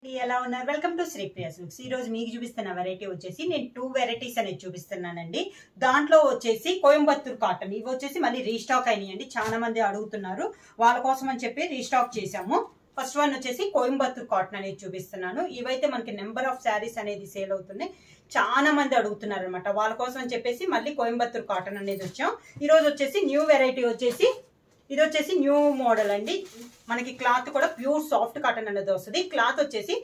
ఎలా ఉన్నారు? Welcome to Sripriya silks. ఈ రోజు మీకు చూపిస్తున్న వెరైటీ వచ్చేసి నేను 2 వెరైటీస్ అనేది చూపిస్తున్నానండి. దాంట్లో వచ్చేసి కోయంబత్తూర్ కాటన్, ఇవి వచ్చేసి మళ్ళీ రీస్టాక్ అయినాయండి. చాలా మంది అడుగుతున్నారు, వాళ్ళ కోసం అని చెప్పి రీస్టాక్ చేసాము. ఫస్ట్ వన్ వచ్చేసి కోయంబత్తూర్ కాటన్ అనేది చూపిస్తున్నాను. ఇవైతే మనకి నెంబర్ ఆఫ్ శారీస్ అనేది సేల్ అవుతున్నాయి, చాలా మంది అడుగుతున్నారు అనమాట. వాళ్ళ కోసం అని చెప్పేసి మళ్ళీ కోయంబత్తూర్ కాటన్ అనేది వచ్చాం. ఈ రోజు వచ్చేసి న్యూ వెరైటీ వచ్చేసి ఇది వచ్చేసి న్యూ మోడల్ అండి. మనకి క్లాత్ కూడా ప్యూర్ సాఫ్ట్ కాటన్ అనేది వస్తుంది. క్లాత్ వచ్చేసి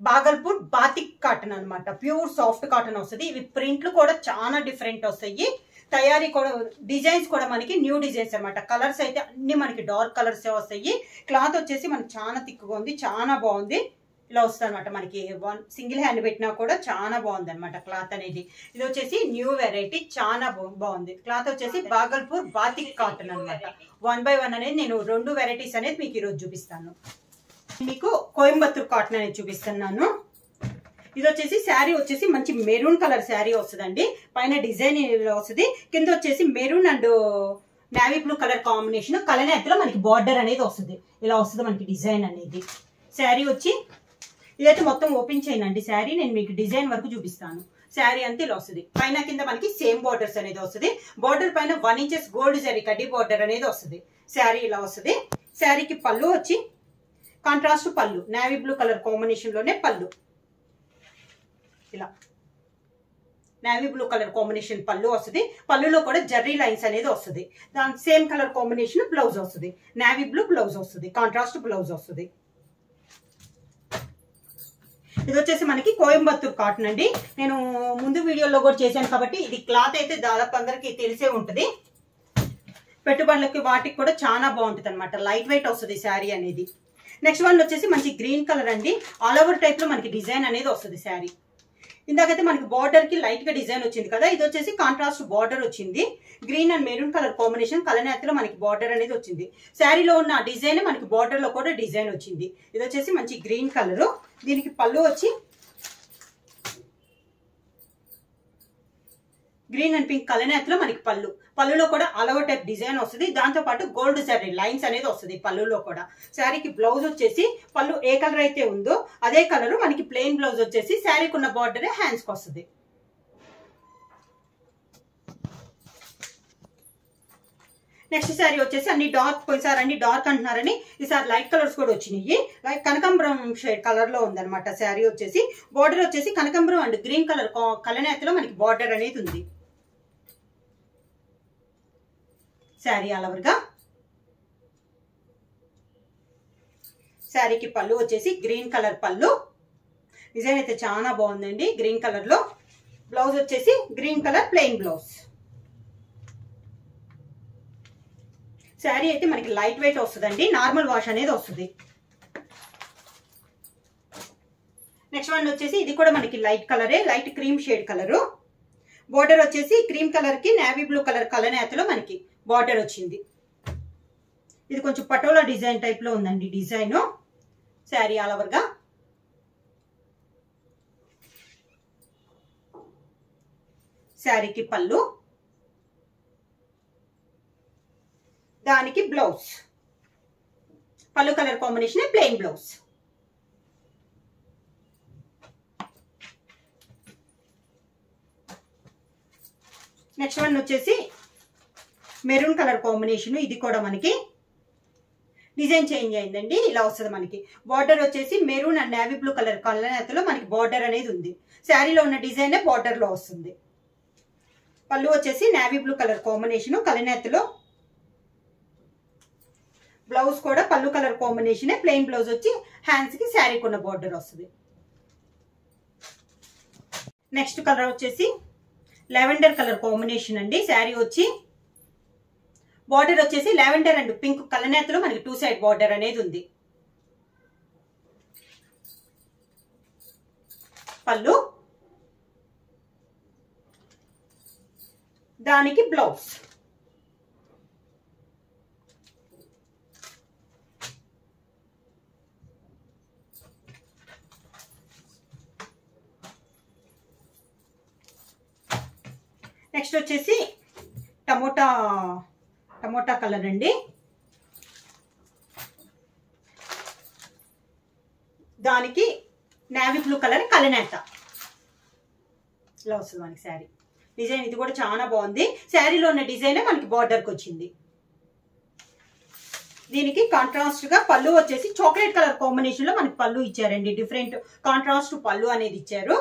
బాగల్పూర్ బాతిక్ కాటన్ అనమాట. ప్యూర్ సాఫ్ట్ కాటన్ వస్తుంది. ఇవి ప్రింట్లు కూడా చాలా డిఫరెంట్ వస్తాయి. తయారీ కూడా డిజైన్స్ కూడా మనకి న్యూ డిజైన్స్ అనమాట. కలర్స్ అయితే అన్ని మనకి డార్క్ కలర్స్ వస్తాయి. క్లాత్ వచ్చేసి మనకి చాలా థిక్గా ఉంది, చాలా బాగుంది. ఇలా వస్తుంది అనమాట. మనకి సింగిల్ హ్యాండ్ పెట్టినా కూడా చాలా బాగుంది అనమాట క్లాత్ అనేది. ఇది వచ్చేసి న్యూ వెరైటీ, చాలా బాగుంది. క్లాత్ వచ్చేసి బాగల్పూర్ బాతిక్ కాటన్ అనమాట. 1 by 1 అనేది నేను 2 వెరైటీస్ అనేది మీకు ఈరోజు చూపిస్తాను. మీకు కోయంబత్తూర్ కాటన్ అనేది చూపిస్తున్నాను. ఇది వచ్చేసి శారీ వచ్చేసి మంచి మెరూన్ కలర్ శారీ వస్తుందండి. పైన డిజైన్ వస్తుంది, కింద వచ్చేసి maroon and navy blue colour combination. కలనేతలో మనకి బార్డర్ అనేది వస్తుంది. ఇలా వస్తుంది మనకి డిజైన్ అనేది. శారీ వచ్చి ఇదైతే మొత్తం ఓపెన్ చేయనండి శారీ, నేను మీకు డిజైన్ వరకు చూపిస్తాను. శారీ అంతా ఇలా వస్తుంది. పైన కింద మనకి సేమ్ బార్డర్స్ అనేది వస్తుంది. బార్డర్ పైన 1 inch గోల్డ్ జరీ కడ్డీ బార్డర్ అనేది వస్తుంది. శారీ ఇలా వస్తుంది. శారీకి పళ్ళు వచ్చి కాంట్రాస్ట్ పళ్ళు, నావీ బ్లూ కలర్ కాంబినేషన్ లోనే పళ్ళు. ఇలా నావీ బ్లూ కలర్ కాంబినేషన్ పళ్ళు వస్తుంది. పళ్ళులో కూడా జర్రీ లైన్స్ అనేది వస్తుంది. దాని సేమ్ కలర్ కాంబినేషన్ బ్లౌజ్ వస్తుంది. నావీ బ్లూ బ్లౌజ్ వస్తుంది, కాంట్రాస్ట్ బ్లౌజ్ వస్తుంది. ఇది వచ్చేసి మనకి కోయంబత్తూర్ కాటన్ అండి. నేను ముందు వీడియోలో కూడా చేశాను కాబట్టి ఇది క్లాత్ అయితే దాదాపు అందరికి తెలిసే ఉంటుంది. పెట్టుబడులకి వాటికి కూడా చాలా బాగుంటుంది అనమాట. లైట్ వెయిట్ వస్తుంది శారీ అనేది. నెక్స్ట్ వన్ వచ్చేసి మంచి గ్రీన్ కలర్ అండి. ఆల్ ఓవర్ టైప్ లో మనకి డిజైన్ అనేది వస్తుంది శారీ. ఇందాకైతే మనకి బార్డర్ కి లైట్ గా డిజైన్ వచ్చింది కదా, ఇది వచ్చేసి కాంట్రాస్ట్ బార్డర్ వచ్చింది. Green and maroon colour combination, కలనేతలో మనకి బార్డర్ అనేది వచ్చింది. శారీలో ఉన్న డిజైన్ మనకి బార్డర్ లో కూడా డిజైన్ వచ్చింది. ఇది వచ్చేసి మంచి గ్రీన్ కలర్. దీనికి పళ్ళు వచ్చి గ్రీన్ అండ్ పింక్ కలనేతలో మనకి పళ్ళులో కూడా ఆల్ ఓవర్ టైప్ డిజైన్ వస్తుంది. దాంతో పాటు గోల్డ్ జరీ లైన్స్ అనేది వస్తుంది పళ్ళులో కూడా. శారీకి బ్లౌజ్ వచ్చేసి పళ్ళు ఏ కలర్ అయితే ఉందో అదే కలర్ మనకి ప్లెయిన్ బ్లౌజ్ వచ్చేసి శారీకి ఉన్న బార్డర్ హ్యాండ్స్ కి వస్తుంది. నెక్స్ట్ శారీ వచ్చేసి అన్ని డార్క్, పోయిసారి అన్ని డార్క్ అంటున్నారని ఈసారి లైట్ కలర్స్ కూడా వచ్చినాయి. లైక్ కనకాంబరం షేడ్ కలర్ లో ఉందన్నమాట. శారీ వచ్చేసి బార్డర్ వచ్చేసి కనకాంబరం అండ్ గ్రీన్ కలర్ కలనేతలో మనకి బార్డర్ అనేది ఉంది. శారీ అలవర్గా. శారీకి పళ్ళు వచ్చేసి గ్రీన్ కలర్ పళ్ళు. డిజైన్ అయితే చాలా బాగుందండి గ్రీన్ కలర్ లో. బ్లౌజ్ వచ్చేసి green colour plain blouse. Sari అయితే మనకి లైట్ వెయిట్ వస్తుందండి, నార్మల్ వాష్ అనేది వస్తుంది. నెక్స్ట్ వన్ వచ్చేసి ఇది కూడా మనకి లైట్ కలరే, light cream shade colour. Border వచ్చేసి క్రీమ్ కలర్ కి నావీ బ్లూ కలర్ కలనేతలో మనకి బార్డర్ వచ్చింది. ఇది కొంచెం పటోలా డిజైన్ టైప్ లో ఉందండి డిజైన్. శారీ ఆల్ ఓవర్ గా. శారీకి పళ్ళు, దానికి బ్లౌజ్. పళ్ళు colour combination plain blouse. Next one వచ్చేసి మెరూన్ కలర్ కాంబినేషన్. ఇది కూడా మనకి డిజైన్ చేంజ్ అయిందండి. ఇలా వస్తుంది మనకి. బార్డర్ వచ్చేసి maroon and navy blue colour కలనేతలో మనకి బార్డర్ అనేది ఉంది. శారీలో ఉన్న డిజైన్ బార్డర్ లో వస్తుంది. పళ్ళు వచ్చేసి నావీ బ్లూ కలర్ కాంబినేషన్ కలనేతలో. బ్లౌజ్ కూడా పళ్ళు కలర్ కాంబినేషన్, ప్లెయిన్ బ్లౌజ్ వచ్చి హ్యాండ్స్ కి శారీకి ఉన్న బార్డర్ వస్తుంది. నెక్స్ట్ కలర్ వచ్చేసి లావెండర్ కలర్ కాంబినేషన్ అండి. శారీ వచ్చి బార్డర్ వచ్చేసి లావెండర్ అండ్ పింక్ కలనేతలో మనకి 2 side బార్డర్ అనేది ఉంది. పళ్ళు, దానికి బ్లౌజ్. నెక్స్ట్ వచ్చేసి టమోటా కలర్ అండి. దానికి నేవీ బ్లూ కలర్ కలనేత ఇలా వస్తుంది మనకి శారీ డిజైన్. ఇది కూడా చాలా బాగుంది. శారీలో ఉన్న డిజైన్ మనకి బార్డర్కి వచ్చింది. దీనికి కాంట్రాస్ట్ గా పళ్ళు వచ్చేసి చాక్లెట్ కలర్ కాంబినేషన్ లో మనకి పళ్ళు ఇచ్చారండి. డిఫరెంట్ కాంట్రాస్ట్ పళ్ళు అనేది ఇచ్చారు.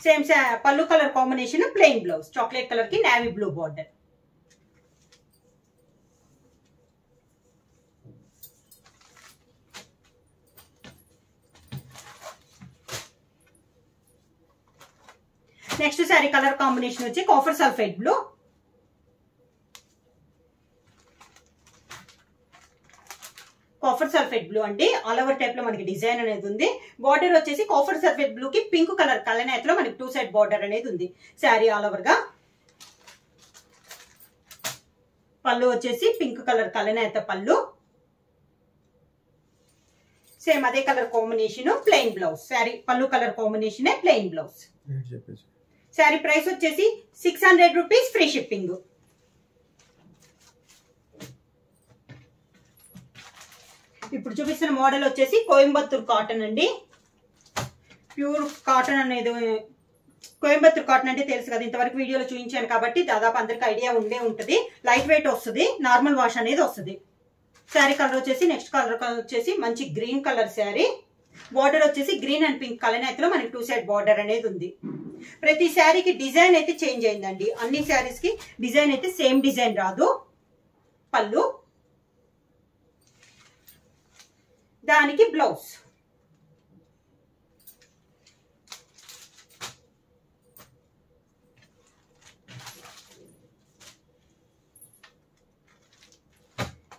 సేమ్ పళ్ళు colour combination plain blouse chocolate colour కి navy blue border. Next sari colour combination వచ్చి copper sulphate blue. Copper sulphate blue అండి. ఆల్ ఓవర్ టైప్ లో మనకి డిజైన్ అనేది ఉంది. బార్డర్ వచ్చేసి కాఫర్ సల్ఫేట్ బ్లూ కి పింక్ కలర్ కలనేతలో మనకి 2 సైడ్ బార్డర్ అనేది ఉంది శారీ ఆల్ ఓవర్ గా. పళ్ళు వచ్చేసి పింక్ కలర్ కలనేత పళ్ళు. సేమ్ అదే colour combination plain blouse. Sari పళ్ళు colour combination plain blouse. Sari price వచ్చేసి 600 రూపీస్ ఫ్రీ షిప్పింగ్. ఇప్పుడు చూపిస్తున్న మోడల్ వచ్చేసి కోయంబత్తూర్ కాటన్ అండి. ప్యూర్ కాటన్ అనేది కోయంబత్తూర్ కాటన్ అంటే తెలుసు కదా, ఇంతవరకు వీడియోలో చూపించాను కాబట్టి దాదాపు అందరికి ఐడియా ఉండే ఉంటుంది. లైట్ వెయిట్ వస్తుంది, నార్మల్ వాష్ అనేది వస్తుంది. శారీ కలర్ వచ్చేసి నెక్స్ట్ కలర్ వచ్చేసి మంచి గ్రీన్ కలర్ శారీ. బార్డర్ వచ్చేసి గ్రీన్ అండ్ పింక్ కలనేతలో మనకి 2 సైడ్ బార్డర్ అనేది ఉంది. ప్రతి శారీకి డిజైన్ అయితే చేంజ్ అయిందండి. అన్ని శారీస్ కి డిజైన్ అయితే సేమ్ డిజైన్ రాదు. పళ్ళు దానికి బ్లౌజ్.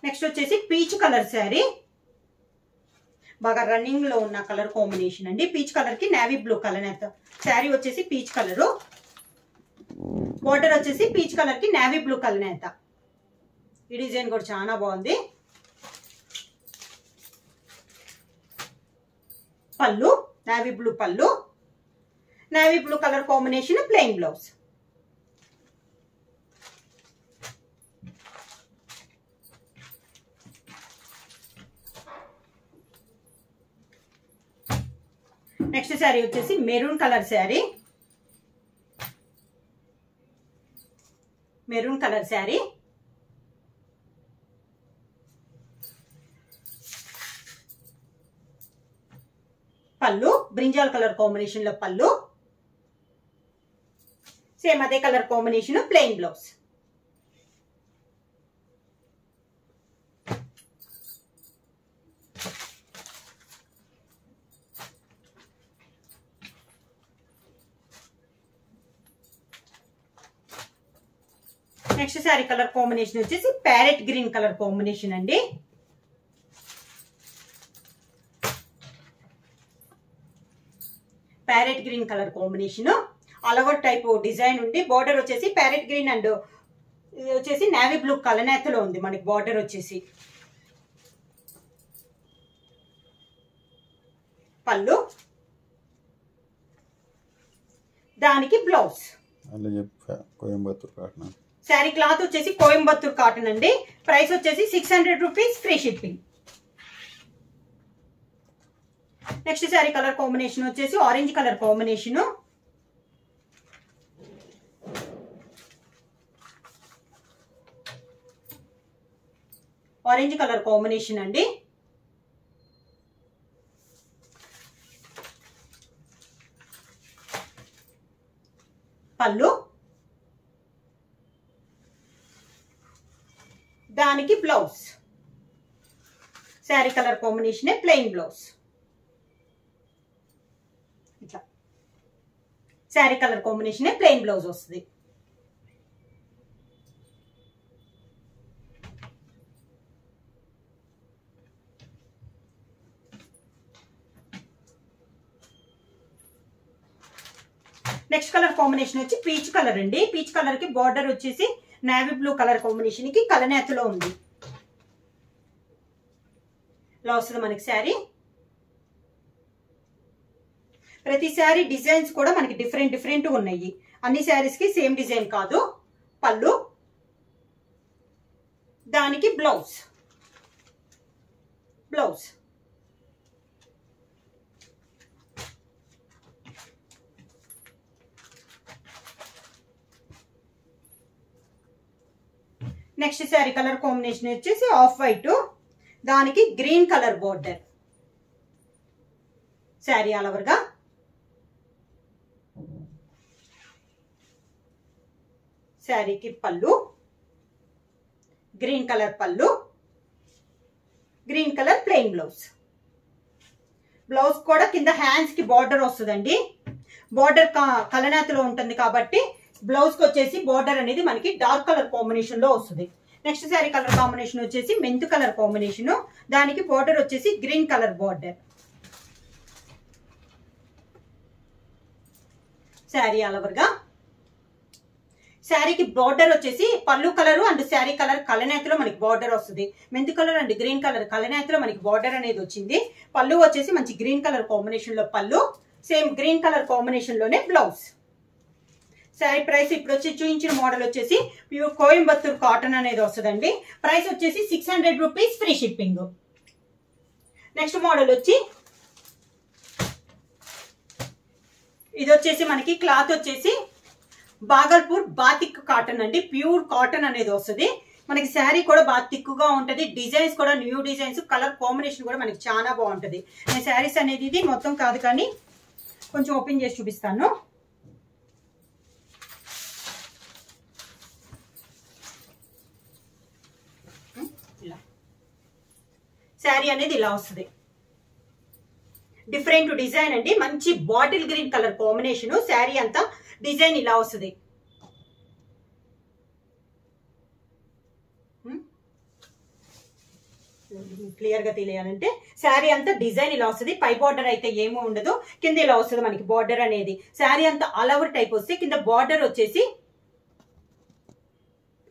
నెక్స్ట్ వచ్చేసి పీచ్ కలర్ శారీ. బాగా రన్నింగ్ లో ఉన్న కలర్ కాంబినేషన్ అండి. పీచ్ కలర్ కి నేవీ బ్లూ కలర్ నేత. శారీ వచ్చేసి పీచ్ కలర్. బార్డర్ వచ్చేసి పీచ్ కలర్ కి నేవీ బ్లూ కలర్ నేత. ఈ డిజైన్ కూడా చాలా బాగుంది. పళ్ళు నేవీ బ్లూ పళ్ళు. Navy blue colour combination plain blouse. Next sari వచ్చేసి maroon colour sari. Maroon colour sari. పళ్ళు బ్రింజాల్ కలర్ కాంబినేషన్ లో పళ్ళు. సేమ్ అదే colour combination plain blouse. Next sari colour combination వచ్చేసి ప్యారెట్ గ్రీన్ కలర్ కాంబినేషన్ అండి. Parrot green colour combination all over type design ఉంది. Border వచ్చేసి parrot green and వచ్చేసి navy blue కలనేతలో ఉంది మనకి బార్డర్ వచ్చేసి. పళ్ళు దానికి బ్లౌజ్. శారీ క్లాత్ వచ్చేసి కోయంబత్తూర్ కాటన్ అండి. ప్రైస్ వచ్చేసి 600 rupees free shipping. Next sari colour combination వచ్చేసి orange colour combination. Orange colour combination అండి. పళ్ళు దానికి blouse. Sari colour combination plain blouse. ఇట్లా sari colour combination plain blouse వస్తుంది. నెక్స్ట్ కలర్ కాంబినేషన్ వచ్చి పీచ్ కలర్ అండి. పీచ్ కలర్ కి బార్డర్ వచ్చేసి నేవీ బ్లూ కలర్ కాంబినేషన్ కి కలనేతలో ఉంది. ఇలా వస్తుంది మనకి శారీ. ప్రతి శారీ డిజైన్స్ కూడా మనకి డిఫరెంట్ డిఫరెంట్ ఉన్నాయి. అన్ని శారీస్ కి సేమ్ డిజైన్ కాదు. పళ్ళు దానికి blouse. Blouse next sari colour combination వచ్చేసి ఆఫ్ వైట్, దానికి green colour border. Sari all over గా శారీకి పళ్ళు, గ్రీన్ కలర్ పళ్ళు, green colour plain blouse. Blouse కూడా కింద హ్యాండ్స్ కి బార్డర్ వస్తుందండి. బార్డర్ కలనాతలో ఉంటుంది కాబట్టి బ్లౌజ్ కి వచ్చేసి బార్డర్ అనేది మనకి డార్క్ కలర్ కాంబినేషన్ లో వస్తుంది. నెక్స్ట్ శారీ కలర్ కాంబినేషన్ వచ్చేసి మెంతు కలర్ కాంబినేషన్, దానికి బార్డర్ వచ్చేసి green colour border. Sari all over గా శారీకి బార్డర్ వచ్చేసి పళ్ళు కలర్ అండ్ శారీ కలర్ కలనేతలో మనకి బార్డర్ వస్తుంది. మెంతు కలర్ అండ్ గ్రీన్ కలర్ కలనేతలో మనకి బార్డర్ అనేది వచ్చింది. పళ్ళు వచ్చేసి మంచి గ్రీన్ కలర్ కాంబినేషన్ లో పళ్ళు, సేమ్ గ్రీన్ కలర్ కాంబినేషన్ లోనే బ్లౌజ్. శారీ ప్రైస్ ఇప్పుడు వచ్చి చూపించిన మోడల్ వచ్చేసి ప్యూర్ కోయంబత్తూర్ కాటన్ అనేది వస్తుందండి. ప్రైస్ వచ్చేసి 600 rupees, free shipping. Next model వచ్చి ఇది వచ్చేసి మనకి క్లాత్ వచ్చేసి బాగల్పూర్ బాతిక్ కాటన్ అండి. ప్యూర్ కాటన్ అనేది వస్తుంది మనకి. శారీ కూడా బాగా థిక్గా ఉంటది. డిజైన్స్ కూడా న్యూ డిజైన్స్, కలర్ కాంబినేషన్ కూడా మనకి చాలా బాగుంటది. నేను శారీస్ అనేది ఇది మొత్తం కాదు కానీ కొంచెం ఓపెన్ చేసి చూపిస్తాను. ఇలా శారీ అనేది ఇలా వస్తుంది. డిఫరెంట్ డిజైన్ అండి. మంచి bottle green colour combination. Sari అంతా డిజైన్ ఇలా వస్తుంది. క్లియర్ గా తెలియాలంటే శారీ అంతా డిజైన్ ఇలా వస్తుంది. పై బార్డర్ అయితే ఏమో ఉండదు, కింద ఇలా వస్తుంది మనకి బార్డర్ అనేది. శారీ అంతా ఆల్ ఓవర్ టైప్ వస్తే కింద బార్డర్ వచ్చేసి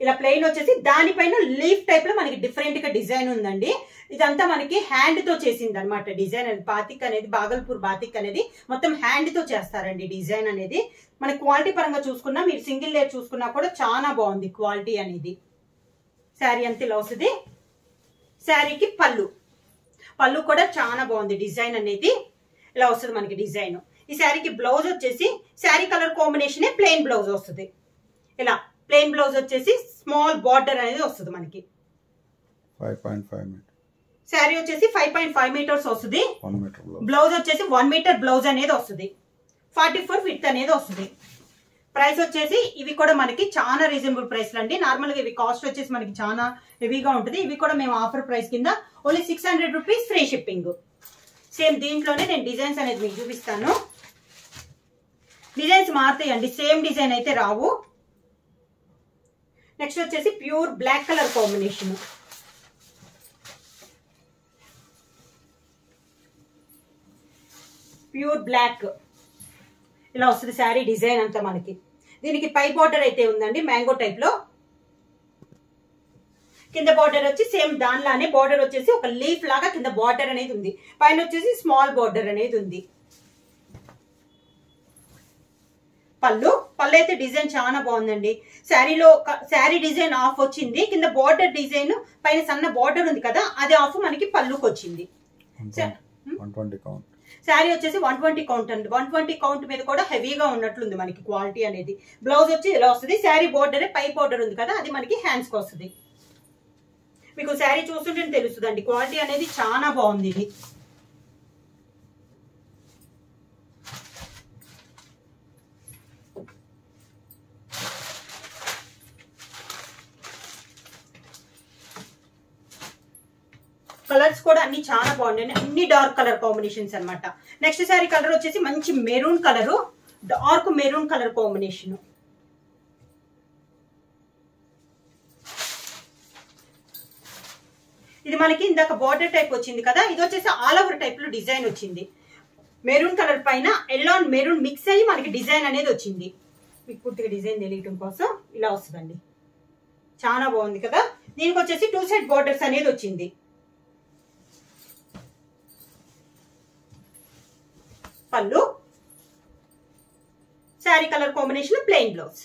ఇలా ప్లెయిన్ వచ్చేసి దానిపైన లీఫ్ టైప్ లో మనకి డిఫరెంట్ గా డిజైన్ ఉందండి. ఇదంతా మనకి హ్యాండ్ తో చేసింది అనమాట డిజైన్ అనేది. బాతిక్ అనేది బాగల్పూర్ బాతిక్ అనేది మొత్తం హ్యాండ్ తో చేస్తారండి డిజైన్ అనేది. మన క్వాలిటీ పరంగా చూసుకున్నా, మీరు సింగిల్ లేయర్ చూసుకున్నా కూడా చాలా బాగుంది క్వాలిటీ అనేది. శారీ అంతా ఇలా వస్తుంది. శారీకి పళ్ళు, పళ్ళు కూడా చాలా బాగుంది. డిజైన్ అనేది ఇలా వస్తుంది మనకి డిజైన్. ఈ శారీకి బ్లౌజ్ వచ్చేసి sari colour combination plain blouse వస్తుంది. ఇలా ప్లెయిన్ బ్లౌజ్ వచ్చేసి స్మాల్ బార్డర్ అనేది వస్తుంది మనకి. 5.5 మీటర్ శారీ వచ్చేసి 5.5 మీటర్స్ వస్తుంది. బ్లౌజ్ వచ్చేసి 1 మీటర్ బ్లౌజ్ అనేది వస్తుంది. 44 విడ్త్ అనేది వస్తుంది. ప్రైస్ వచ్చేసి ఇవి కూడా మనకి చాలా రీజనబుల్ ప్రైస్ అండి. నార్మల్ గా ఇవి కాస్ట్ వచ్చేసి మనకి చాలా హెవీగా ఉంటుంది. ఇవి కూడా మేము ఆఫర్ ప్రైస్ కింద only 600 rupees, free shipping. Same దీంట్లోనే నేను డిజైన్స్ అనేది మీకు చూపిస్తాను. డిజైన్స్ మారుతాయండి, సేమ్ డిజైన్ అయితే రావు. నెక్స్ట్ వచ్చేసి pure black colour combination. Pure black ఇలా వస్తుంది శారీ డిజైన్ అంతా మనకి. దీనికి పై బార్డర్ అయితే ఉందండి మ్యాంగో టైప్ లో. కింద బార్డర్ వచ్చి సేమ్ దానిలానే బార్డర్ వచ్చేసి ఒక లీఫ్ లాగా కింద బార్డర్ అనేది ఉంది. పైన వచ్చేసి స్మాల్ బార్డర్ అనేది ఉంది. పళ్ళు అయితే డిజైన్ చాలా బాగుందండి. శారీలో శారీ డిజైన్ ఆఫ్ వచ్చింది. కింద బార్డర్ డిజైన్ పైన సన్న బార్డర్ ఉంది కదా, అది ఆఫ్ మనకి పళ్ళుకి వచ్చింది. 120 కౌంట్. శారీ వచ్చేసి 120 కౌంట్ అండి. 120 కౌంట్ మీద కూడా హెవీగా ఉన్నట్లుంది మనకి క్వాలిటీ అనేది. బ్లౌజ్ వచ్చి ఇలా వస్తుంది. శారీ బార్డర్ పై బార్డర్ ఉంది కదా, అది మనకి హ్యాండ్స్ కి వస్తుంది. మీకు శారీ చూస్తుంటే తెలుస్తుందండి క్వాలిటీ అనేది చాలా బాగుంది. ఇది కలర్స్ కూడా అన్ని చాలా బాగుంటాయి. అన్ని డార్క్ కలర్ కాంబినేషన్స్ అనమాట. నెక్స్ట్ శారీ కలర్ వచ్చేసి మంచి maroon colour, dark maroon colour combination. ఇది మనకి ఇందాక బార్డర్ టైప్ వచ్చింది కదా, ఇది వచ్చేసి ఆల్ ఓవర్ టైప్ లో డిజైన్ వచ్చింది. మెరూన్ కలర్ పైన ఎల్లో అండ్ మెరూన్ మిక్స్ అయ్యి మనకి డిజైన్ అనేది వచ్చింది. మీకు పూర్తిగా డిజైన్ తెలియటం కోసం ఇలా వస్తుందండి. చాలా బాగుంది కదా. దీనికి వచ్చేసి 2 సైడ్ బార్డర్స్ అనేది వచ్చింది. పళ్ళు, sari colour combination plain blouse.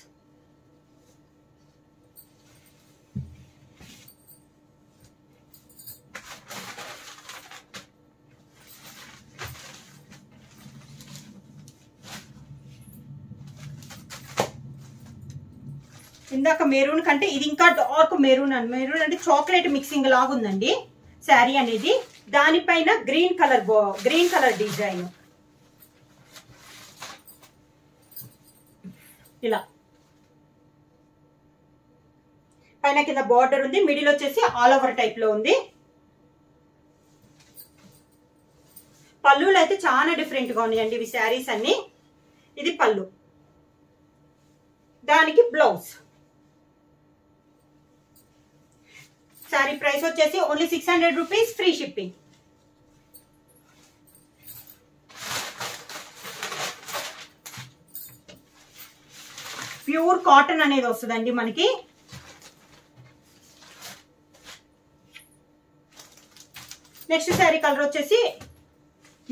ఇందాక మెరూన్ కంటే ఇది ఇంకా డార్క్ మెరూన్ మెరూన్ అంటే చాక్లెట్ మిక్సింగ్ లాగా ఉందండి శారీ అనేది. దానిపైన గ్రీన్ కలర్ డిజైన్ ఇలా పైన కింద బార్డర్ ఉంది. మిడిల్ వచ్చేసి ఆల్ ఓవర్ టైప్ లో ఉంది. పళ్ళులు అయితే చాలా డిఫరెంట్ గా ఉన్నాయండి ఇవి శారీస్ అన్ని. ఇది పళ్ళు, దానికి బ్లౌజ్. శారీ ప్రైస్ వచ్చేసి only 600 rupees, free shipping. Pure cotton అనేది వస్తుందండి మనకి. నెక్స్ట్ శారీ కలర్ వచ్చేసి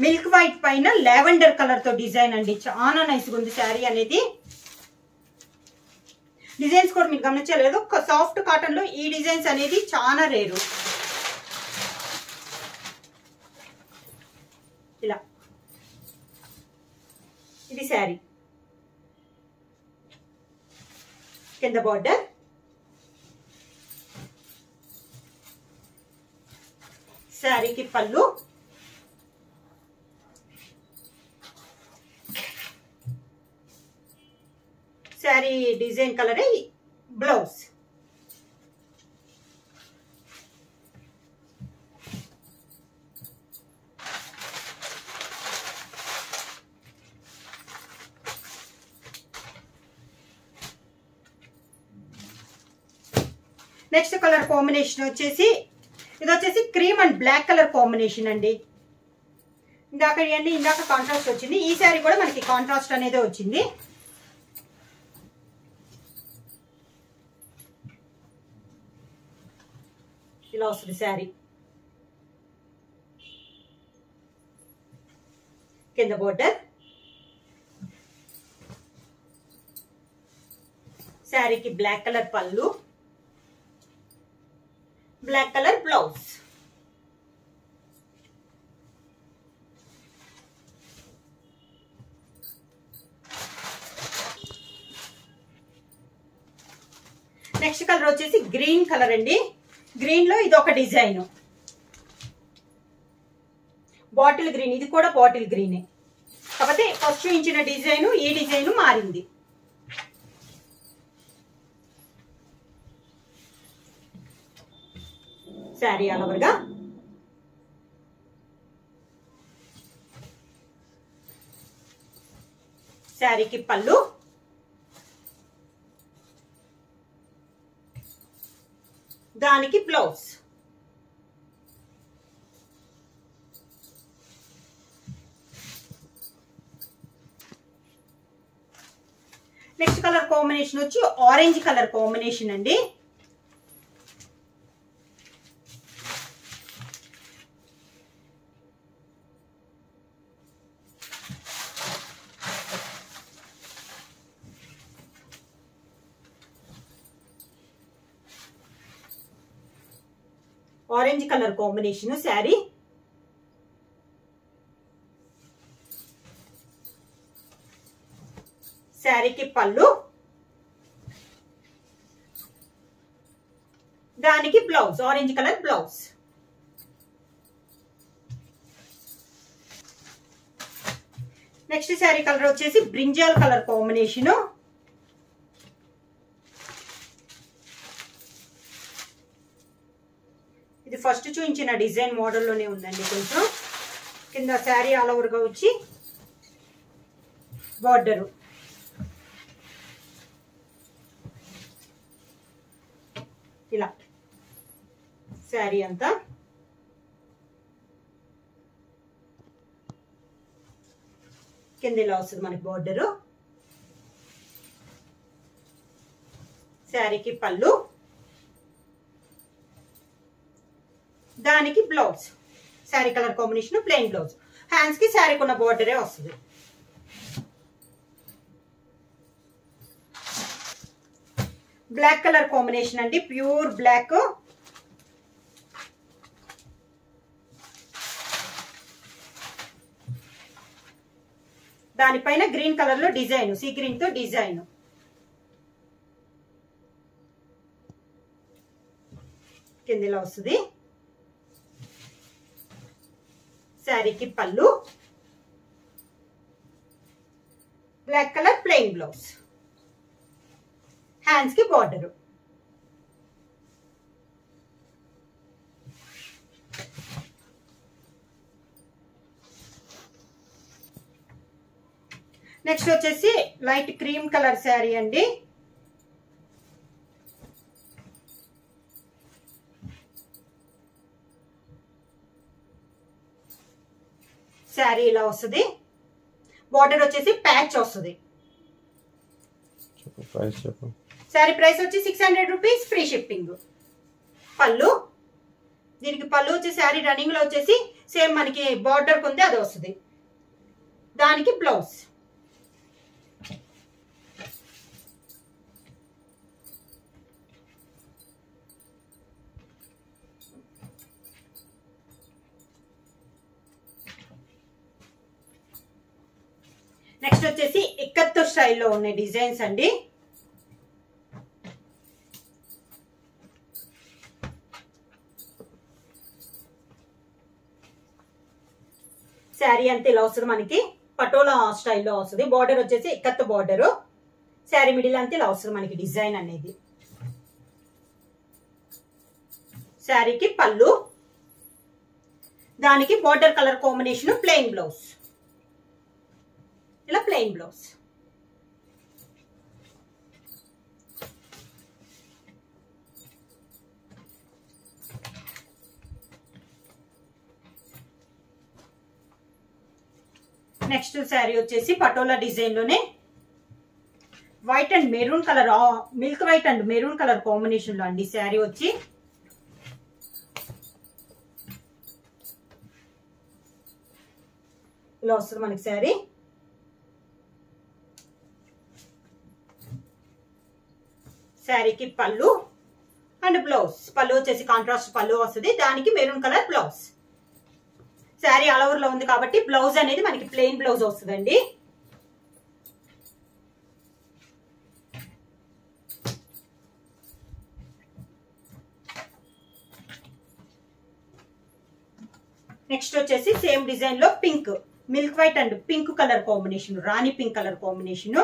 మిల్క్ వైట్ పైన లావెండర్ కలర్ తో డిజైన్ అండి. చాలా నైస్ గా ఉంది శారీ అనేది. డిజైన్స్ కూడా మీరు గమనించలేదు, సాఫ్ట్ కాటన్ లో ఈ డిజైన్స్ అనేది చాలా రేరు. ఇలా ఇది శారీ కింద బార్డర్, శారీకి పళ్ళు, శారీ డిజైన్ కలరే బ్లౌజ్. నెక్స్ట్ కలర్ కాంబినేషన్ వచ్చేసి ఇది వచ్చేసి cream and black colour combination అండి. ఇందాక కాంట్రాస్ట్ వచ్చింది. ఈ శారీ కూడా మనకి కాంట్రాస్ట్ అనేది వచ్చింది. ఇలా వస్తుంది శారీ. కింద బోర్డర్, శారీకి బ్లాక్ కలర్ పళ్ళు, black colour blouse. Next colour వచ్చేసి గ్రీన్ కలర్ అండి. గ్రీన్ లో ఇది ఒక డిజైన్, బాటిల్ గ్రీన్. ఇది కూడా బాటిల్ గ్రీనే, కాకపోతే ఫస్ట్ చూపించిన డిజైన్ ఈ డిజైన్ మారింది. శారీ ఆల్ ఓవర్ గా శారీకి పళ్ళు, దానికి బ్లౌజ్. నెక్స్ట్ కలర్ కాంబినేషన్ వచ్చి ఆరెంజ్ కలర్ కాంబినేషన్ అండి. Orange colour combination sari. శారీకి పళ్ళు, దానికి blouse, orange colour blouse. Next sari colour వచ్చేసి బ్రింజాల్ కలర్ కాంబినేషన్. ఇది ఫస్ట్ చూపించిన డిజైన్ మోడల్లోనే ఉందండి. కొంచెం కింద శారీ ఆల్ ఓవర్ గా వచ్చి బార్డరు, ఇలా శారీ అంతా. కింద ఇలా వస్తుంది మనకి బార్డరు. శారీకి పళ్ళు, దానికి blouse. Sari colour combination plain blouse. Hands కి శారీ కొన్న బార్డరే వస్తుంది. బ్లాక్ కలర్ కాంబినేషన్ అండి, ప్యూర్ బ్లాక్. దానిపైన గ్రీన్ కలర్ లో డిజైన్, సీ గ్రీన్ తో డిజైన్. కింద ఇలా వస్తుంది. శారీకి పళ్ళు, black colour plain blouse, hands కి బార్డర్. నెక్స్ట్ వచ్చేసి లైట్ క్రీమ్ కలర్ శారీ అండి. శారీ ఇలా వస్తుంది. బార్డర్ వచ్చేసి ప్యాచ్ వస్తుంది. శారీ ప్రైస్ వచ్చి 600 రూపీస్, ఫ్రీ షిప్పింగ్. పళ్ళు, దీనికి పళ్ళు వచ్చి శారీ రన్నింగ్ లో వచ్చేసి సేమ్ మనకి బార్డర్ ఉంది అది వస్తుంది. దానికి బ్లౌజ్. నెక్స్ట్ వచ్చేసి ఇక్కత్తు స్టైల్లో ఉన్న డిజైన్స్ అండి. శారీ అంతా ఇలా వస్తుంది మనకి, పటోలా స్టైల్లో వస్తుంది. బార్డర్ వచ్చేసి ఇక్కత్తు బార్డర్. శారీ మిడిల్ అంతా ఇలా వస్తుంది మనకి డిజైన్ అనేది. శారీకి పళ్ళు, దానికి border colour combination plain blouse. ఇలా ప్లెయిన్ బ్లౌజ్. నెక్స్ట్ శారీ వచ్చేసి పటోలా డిజైన్ లోనే white and maroon colour, milk white and maroon colour combination లో అండి శారీ వచ్చి. ఇలా వస్తుంది మనకి శారీ. శారీకి పళ్ళు అండ్ బ్లౌజ్. పళ్ళు వచ్చేసి కాంట్రాస్ట్ పళ్ళు వస్తుంది, దానికి maroon colour blouse. Sari all over లో ఉంది కాబట్టి బ్లౌజ్ అనేది మనకి ప్లెయిన్ బ్లౌజ్ వస్తుందండి. నెక్స్ట్ వచ్చేసి సేమ్ డిజైన్ లో pink, milk white and pink colour combination, Rani pink colour combination.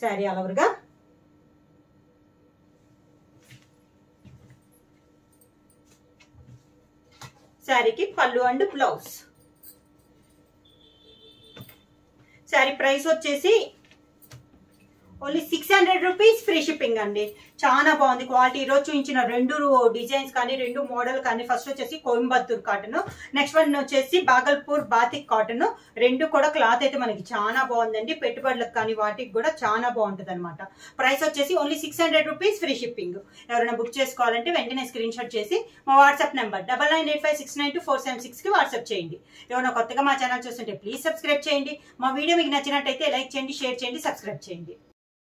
Sari all over గా. శారీకి పళ్ళు అండ్ బ్లౌజ్. శారీ ప్రైస్ వచ్చేసి ఓన్లీ 600 రూపీస్, ఫ్రీ షిప్పింగ్ అండి. చాలా బాగుంది క్వాలిటీ. ఈరోజు చూపించిన రెండు డిజైన్స్ కానీ రెండు మోడల్ కానీ, ఫస్ట్ వచ్చేసి కోయంబత్తూర్ కాటన్, నెక్స్ట్ వన్ వచ్చేసి బాగల్పూర్ బాతిక్ కాటన్. రెండు కూడా క్లాత్ అయితే మనకి చాలా బాగుందండి. పెట్టుబడులకు కానీ వాటికి కూడా చాలా బాగుంటుంది అనమాట. ప్రైస్ వచ్చేసి ఓన్లీ 600 రూపీస్, ఫ్రీ షిప్పింగ్. ఎవరైనా బుక్ చేసుకోవాలంటే వెంటనే స్క్రీన్ షాట్ చేసి మా వాట్సాప్ నెంబర్ 9985692476 కి వాట్సాప్ చేయండి. ఎవరైనా కొత్తగా మా ఛానల్ చూస్తుంటే ప్లీజ్ సబ్స్క్రైబ్ చేయండి. మా వీడియో మీకు నచ్చినట్టయితే లైక్ చేయండి, షేర్ చేయండి, సబ్స్క్రైబ్ చేయండి.